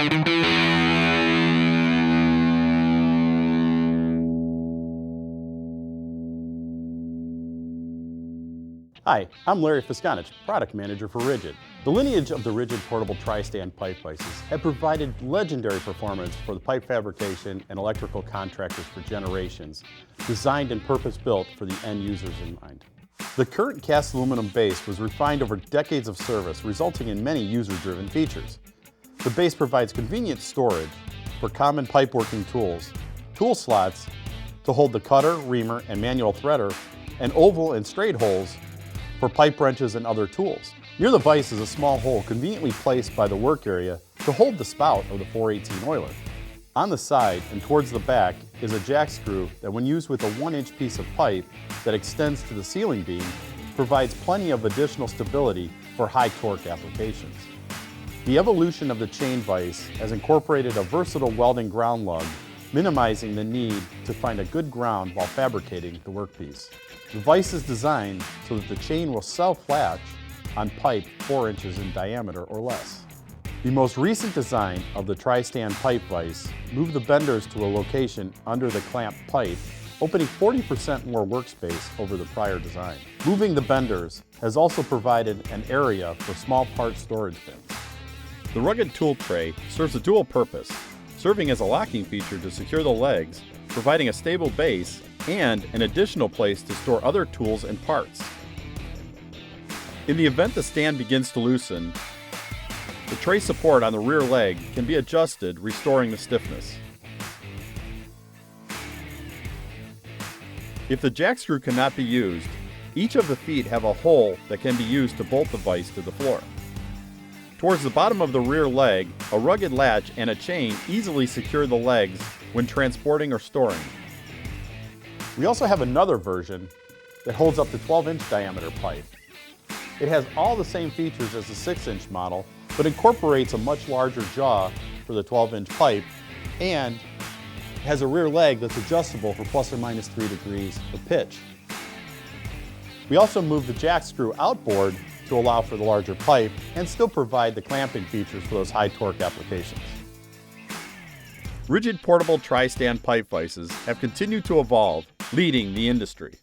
Hi, I'm Larry Fiskanich, Product Manager for RIDGID. The lineage of the RIDGID portable tri-stand pipe vises have provided legendary performance for the pipe fabrication and electrical contractors for generations, designed and purpose-built for the end users in mind. The current cast aluminum base was refined over decades of service, resulting in many user-driven features. The base provides convenient storage for common pipe working tools, tool slots to hold the cutter, reamer, and manual threader, and oval and straight holes for pipe wrenches and other tools. Near the vise is a small hole conveniently placed by the work area to hold the spout of the 418 oiler. On the side and towards the back is a jack screw that, when used with a 1-inch piece of pipe that extends to the ceiling beam, provides plenty of additional stability for high torque applications. The evolution of the chain vise has incorporated a versatile welding ground lug, minimizing the need to find a good ground while fabricating the workpiece. The vise is designed so that the chain will self-latch on pipe 4 inches in diameter or less. The most recent design of the tri-stand pipe vise moved the benders to a location under the clamp pipe, opening 40% more workspace over the prior design. Moving the benders has also provided an area for small part storage bins. The rugged tool tray serves a dual purpose, serving as a locking feature to secure the legs, providing a stable base and an additional place to store other tools and parts. In the event the stand begins to loosen, the tray support on the rear leg can be adjusted, restoring the stiffness. If the jack screw cannot be used, each of the feet have a hole that can be used to bolt the vise to the floor. Towards the bottom of the rear leg, a rugged latch and a chain easily secure the legs when transporting or storing. We also have another version that holds up to 12-inch diameter pipe. It has all the same features as the 6-inch model, but incorporates a much larger jaw for the 12-inch pipe and has a rear leg that's adjustable for plus or minus 3 degrees of pitch. We also moved the jack screw outboard to allow for the larger pipe and still provide the clamping features for those high torque applications. RIDGID portable tri-stand pipe vises have continued to evolve, leading the industry.